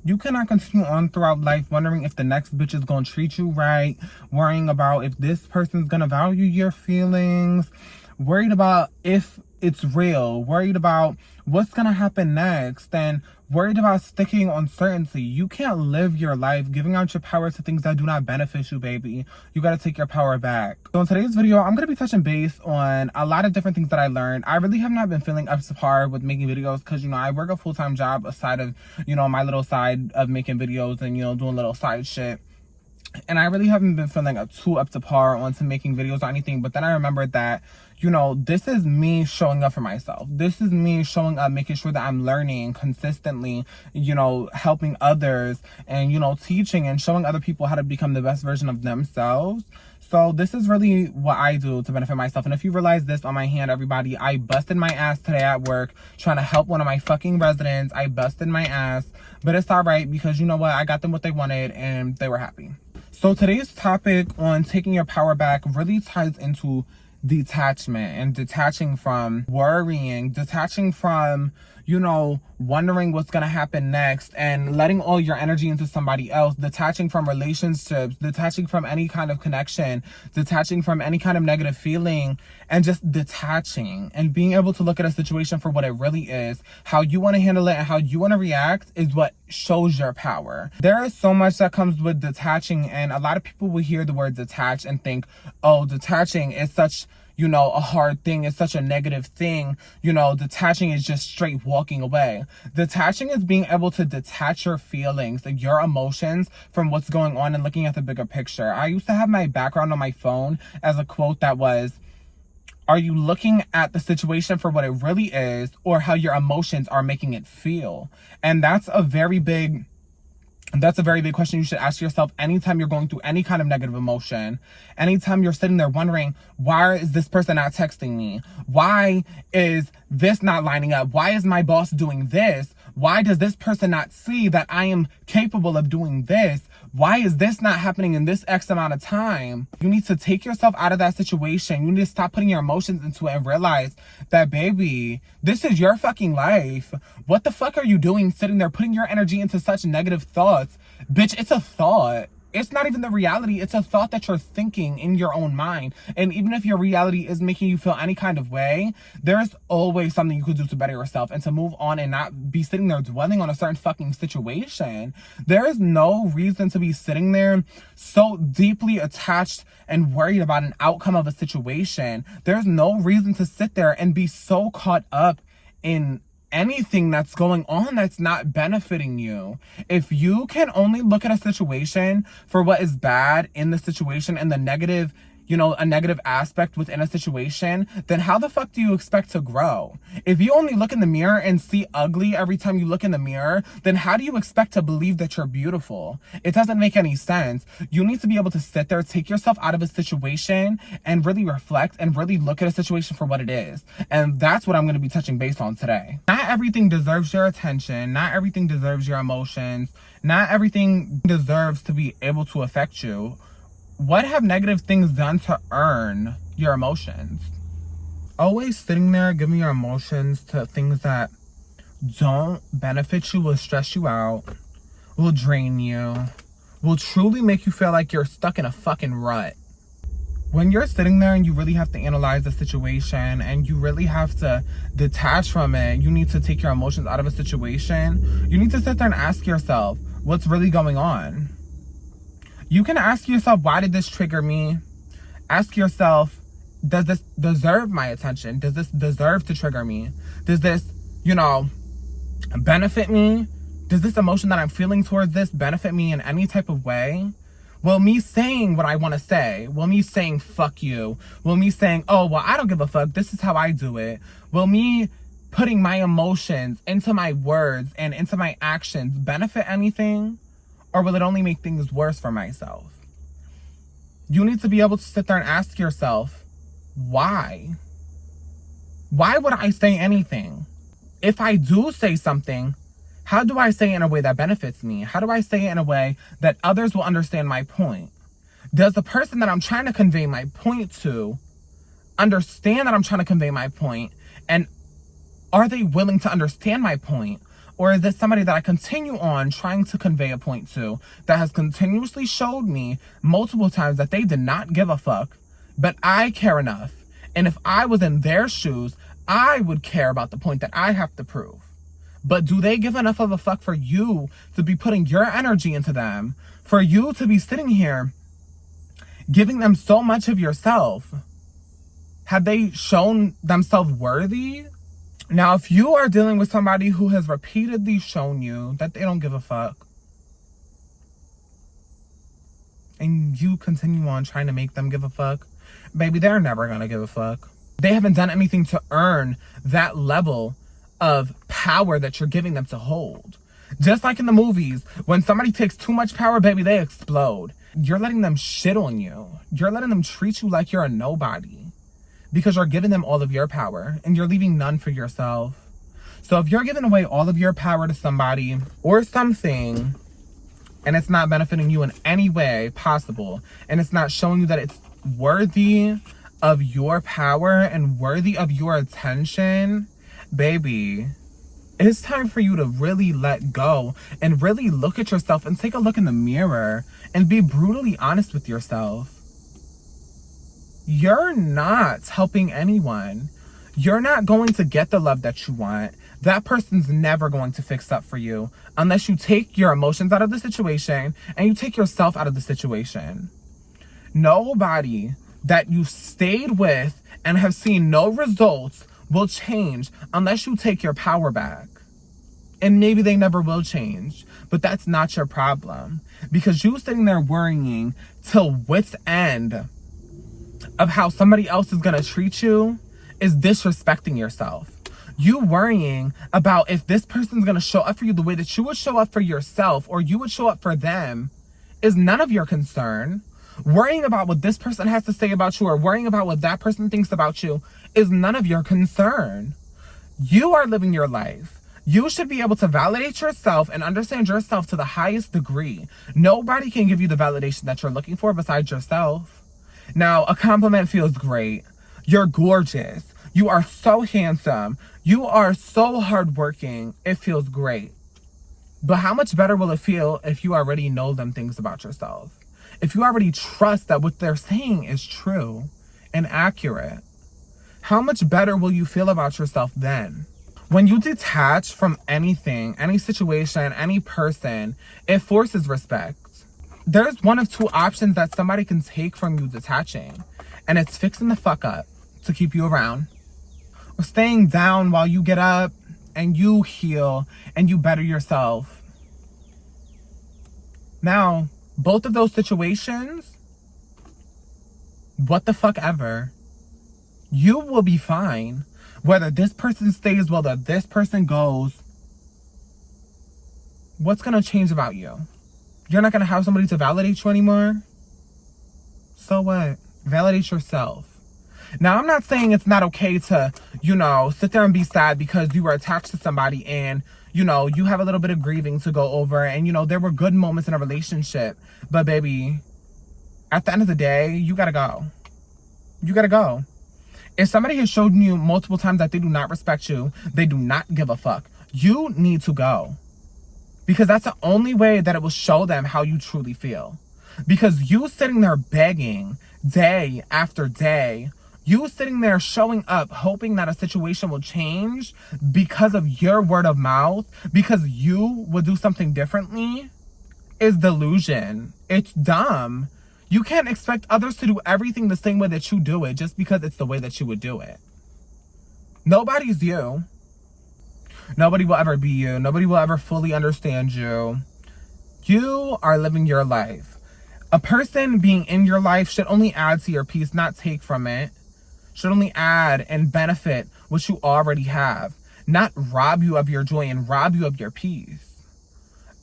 You cannot continue on throughout life wondering if the next bitch is gonna treat you right, worrying about if this person's gonna value your feelings, worried about if it's real, worried about what's gonna happen next, and worried about sticking on certainty. You can't live your life giving out your power to things that do not benefit you, baby. You gotta take your power back. So in today's video, I'm gonna be touching base on a lot of different things that I learned. I really have not been feeling up to par with making videos because, you know, I work a full-time job aside of, you know, my little side of making videos and, you know, doing little side shit. And I really haven't been feeling too up to par onto making videos or anything. But then I remembered that, you know, this is me showing up for myself. This is me showing up, making sure that I'm learning consistently, you know, helping others and, you know, teaching and showing other people how to become the best version of themselves. So this is really what I do to benefit myself. And if you realize this on my hand, everybody, I busted my ass today at work trying to help one of my fucking residents. I busted my ass, but it's all right because you know what? I got them what they wanted and they were happy. So today's topic on taking your power back really ties into detachment and detaching from worrying, detaching from, you know, wondering what's gonna happen next and letting all your energy into somebody else, detaching from relationships, detaching from any kind of connection, detaching from any kind of negative feeling, and just detaching and being able to look at a situation for what it really is. How you want to handle it and how you want to react is what shows your power. There is so much that comes with detaching, and a lot of people will hear the word detach and think, oh, detaching is such, you know, a hard thing. It's such a negative thing. You know, detaching is just straight walking away. Detaching is being able to detach your feelings and your emotions from what's going on and looking at the bigger picture. I used to have my background on my phone as a quote that was, are you looking at the situation for what it really is or how your emotions are making it feel? And that's a very big question you should ask yourself anytime you're going through any kind of negative emotion. Anytime you're sitting there wondering, why is this person not texting me? Why is this not lining up? Why is my boss doing this? Why does this person not see that I am capable of doing this? Why is this not happening in this X amount of time? You need to take yourself out of that situation. You need to stop putting your emotions into it and realize that, baby, this is your fucking life. What the fuck are you doing sitting there putting your energy into such negative thoughts? Bitch, it's a thought. It's not even the reality. It's a thought that you're thinking in your own mind. And even if your reality is making you feel any kind of way, there's always something you could do to better yourself and to move on and not be sitting there dwelling on a certain fucking situation. There is no reason to be sitting there so deeply attached and worried about an outcome of a situation. There's no reason to sit there and be so caught up in anything that's going on that's not benefiting you. If you can only look at a situation for what is bad in the situation and the negative, you know, a negative aspect within a situation, then how the fuck do you expect to grow? If you only look in the mirror and see ugly every time you look in the mirror, then how do you expect to believe that you're beautiful? It doesn't make any sense. You need to be able to sit there, take yourself out of a situation and really reflect and really look at a situation for what it is. And that's what I'm going to be touching base on today. Not everything deserves your attention. Not everything deserves your emotions. Not everything deserves to be able to affect you. What have negative things done to earn your emotions? Always sitting there giving your emotions to things that don't benefit you will stress you out, will drain you, will truly make you feel like you're stuck in a fucking rut. When you're sitting there and you really have to analyze the situation and you really have to detach from it, you need to take your emotions out of a situation, you need to sit there and ask yourself, what's really going on? You can ask yourself, why did this trigger me? Ask yourself, does this deserve my attention? Does this deserve to trigger me? Does this, you know, benefit me? Does this emotion that I'm feeling towards this benefit me in any type of way? Will me saying what I want to say, will me saying fuck you, will me saying, oh, well, I don't give a fuck, this is how I do it, will me putting my emotions into my words and into my actions benefit anything? Or will it only make things worse for myself? You need to be able to sit there and ask yourself, why? Why would I say anything? If I do say something, how do I say it in a way that benefits me? How do I say it in a way that others will understand my point? Does the person that I'm trying to convey my point to understand that I'm trying to convey my point? And are they willing to understand my point? Or is this somebody that I continue on trying to convey a point to, that has continuously showed me multiple times that they did not give a fuck, but I care enough. And if I was in their shoes, I would care about the point that I have to prove. But do they give enough of a fuck for you to be putting your energy into them? For you to be sitting here giving them so much of yourself? Have they shown themselves worthy? Now, if you are dealing with somebody who has repeatedly shown you that they don't give a fuck, and you continue on trying to make them give a fuck, baby, they're never gonna give a fuck. They haven't done anything to earn that level of power that you're giving them to hold. Just like in the movies, when somebody takes too much power, baby, they explode. You're letting them shit on you. You're letting them treat you like you're a nobody because you're giving them all of your power and you're leaving none for yourself. So if you're giving away all of your power to somebody or something and it's not benefiting you in any way possible, and it's not showing you that it's worthy of your power and worthy of your attention, baby, it's time for you to really let go and really look at yourself and take a look in the mirror and be brutally honest with yourself. You're not helping anyone. You're not going to get the love that you want. That person's never going to fix up for you unless you take your emotions out of the situation and you take yourself out of the situation. Nobody that you stayed with and have seen no results will change unless you take your power back. And maybe they never will change, but that's not your problem, because you sitting there worrying till wit's end of how somebody else is gonna treat you is disrespecting yourself. You worrying about if this person's gonna show up for you the way that you would show up for yourself or you would show up for them is none of your concern. Worrying about what this person has to say about you or worrying about what that person thinks about you is none of your concern. You are living your life. You should be able to validate yourself and understand yourself to the highest degree. Nobody can give you the validation that you're looking for besides yourself. Now, a compliment feels great. You're gorgeous. You are so handsome. You are so hardworking. It feels great. But how much better will it feel if you already know them things about yourself? If you already trust that what they're saying is true and accurate, how much better will you feel about yourself then? When you detach from anything, any situation, any person, it forces respect. There's one of two options that somebody can take from you detaching, and it's fixing the fuck up to keep you around, or staying down while you get up and you heal and you better yourself. Now, both of those situations, what the fuck ever, you will be fine. Whether this person stays, whether this person goes, what's gonna change about you? You're not gonna have somebody to validate you anymore? So what? Validate yourself. Now, I'm not saying it's not okay to, sit there and be sad because you were attached to somebody and, you have a little bit of grieving to go over and, there were good moments in a relationship. But baby, at the end of the day, you gotta go. You gotta go. If somebody has shown you multiple times that they do not respect you, they do not give a fuck, you need to go. Because that's the only way that it will show them how you truly feel. Because you sitting there begging day after day, you sitting there showing up, hoping that a situation will change because of your word of mouth, because you would do something differently, is delusion. It's dumb. You can't expect others to do everything the same way that you do it just because it's the way that you would do it. Nobody's you. Nobody will ever be you. Nobody will ever fully understand you. You are living your life. A person being in your life should only add to your peace, not take from it. Should only add and benefit what you already have, not rob you of your joy and rob you of your peace.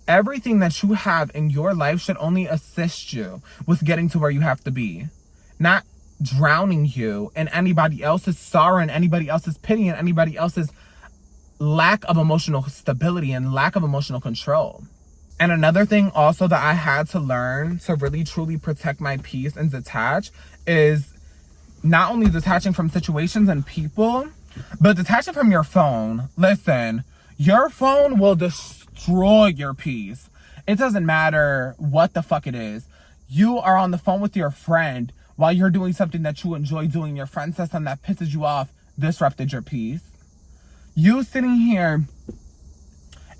Everything that you have in your life should only assist you with getting to where you have to be, not drowning you in anybody else's sorrow and anybody else's pity and anybody else's lack of emotional stability and lack of emotional control. And another thing also that I had to learn to really truly protect my peace and detach is not only detaching from situations and people, but detaching from your phone. Listen, Your phone will destroy your peace. It doesn't matter what the fuck it is. You are on the phone with your friend while you're doing something that you enjoy doing. Your friend says something that pisses you off, disrupted your peace. You sitting here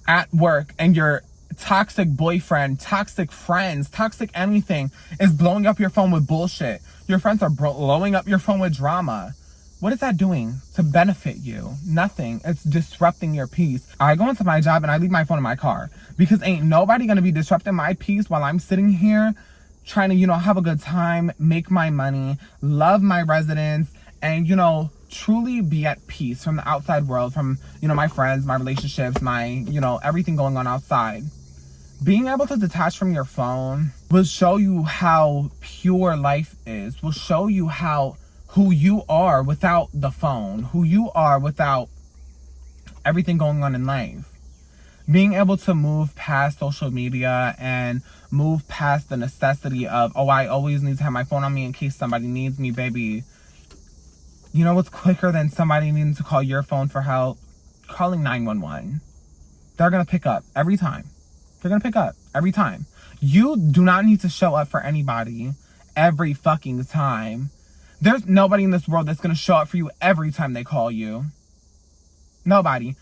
at work and your toxic boyfriend, toxic friends, toxic anything is blowing up your phone with bullshit. Your friends are blowing up your phone with drama. What is that doing to benefit you? Nothing. It's disrupting your peace. I go into my job and I leave my phone in my car because ain't nobody gonna be disrupting my peace while I'm sitting here trying to, have a good time, make my money, love my residents, and, truly be at peace from the outside world, from, my friends, my relationships, my, everything going on outside. Being able to detach from your phone will show you how pure life is, will show you who you are without the phone, who you are without everything going on in life. Being able to move past social media and move past the necessity of, I always need to have my phone on me in case somebody needs me, baby. You know what's quicker than somebody needing to call your phone for help? Calling 911. They're going to pick up every time. They're going to pick up every time. You do not need to show up for anybody every fucking time. There's nobody in this world that's going to show up for you every time they call you. Nobody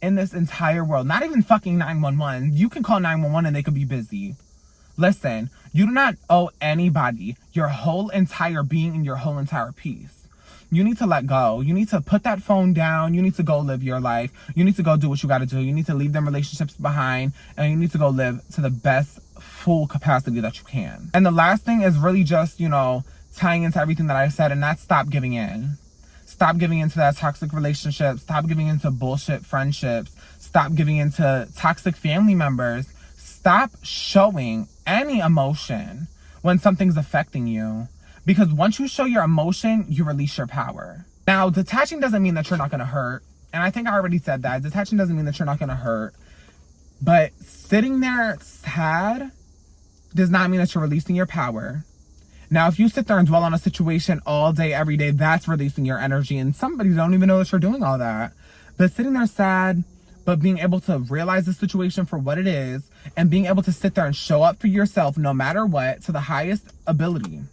in this entire world. Not even fucking 911. You can call 911 and they could be busy. Listen, you do not owe anybody your whole entire being and your whole entire peace. You need to let go. You need to put that phone down. You need to go live your life. You need to go do what you got to do. You need to leave them relationships behind. And you need to go live to the best full capacity that you can. And the last thing is really just, tying into everything that I said, and that's stop giving in. Stop giving into that toxic relationship. Stop giving into bullshit friendships. Stop giving into toxic family members. Stop showing any emotion when something's affecting you. Because once you show your emotion, you release your power. Now, detaching doesn't mean that you're not going to hurt. And I think I already said that. Detaching doesn't mean that you're not going to hurt. But sitting there sad does not mean that you're releasing your power. Now, if you sit there and dwell on a situation all day, every day, that's releasing your energy. And somebody don't even know that you're doing all that. But sitting there sad, but being able to realize the situation for what it is, and being able to sit there and show up for yourself no matter what, to the highest ability.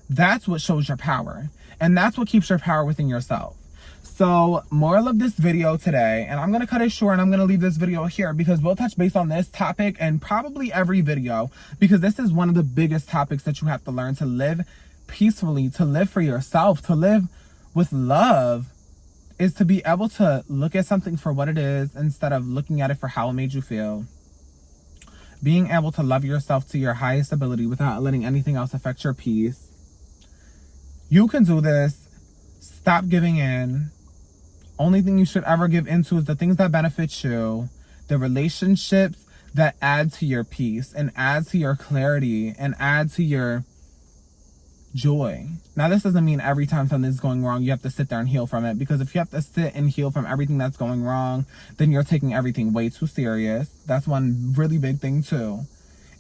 That's what shows your power. And that's what keeps your power within yourself. So, moral of this video today, and I'm going to cut it short and I'm going to leave this video here because we'll touch base on this topic and probably every video, because this is one of the biggest topics that you have to learn to live peacefully, to live for yourself, to live with love, is to be able to look at something for what it is instead of looking at it for how it made you feel. Being able to love yourself to your highest ability without letting anything else affect your peace. You can do this. Stop giving in. Only thing you should ever give into is the things that benefit you, the relationships that add to your peace and add to your clarity and add to your joy. Now, this doesn't mean every time something's going wrong, you have to sit there and heal from it, because if you have to sit and heal from everything that's going wrong, then you're taking everything way too serious. That's one really big thing too.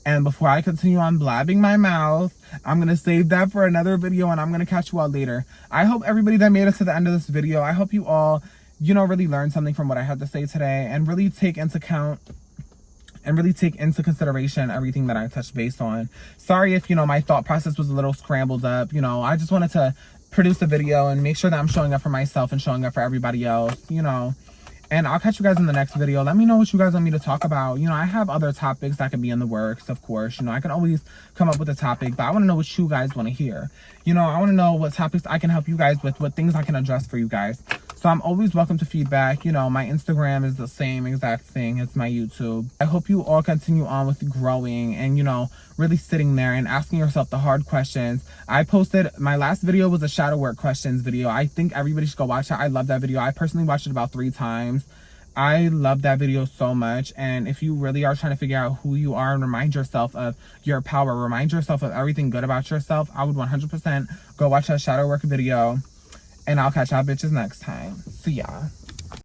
And before I continue on blabbing my mouth, I'm going to save that for another video and I'm going to catch you all later. I hope everybody that made it to the end of this video, I hope you all, really learned something from what I had to say today and really take into account and really take into consideration everything that I touched base on. Sorry if, my thought process was a little scrambled up. I just wanted to produce a video and make sure that I'm showing up for myself and showing up for everybody else, And I'll catch you guys in the next video. Let me know what you guys want me to talk about. I have other topics that could be in the works, of course. I can always come up with a topic, but I want to know what you guys want to hear. I want to know what topics I can help you guys with, what things I can address for you guys. So I'm always welcome to feedback. My Instagram is the same exact thing as my YouTube. I hope you all continue on with growing and, really sitting there and asking yourself the hard questions. I posted, my last video was a shadow work questions video. I think everybody should go watch it. I love that video. I personally watched it about 3 times. I love that video so much. And if you really are trying to figure out who you are and remind yourself of your power, remind yourself of everything good about yourself, I would 100% go watch that shadow work video. And I'll catch y'all bitches next time. See ya.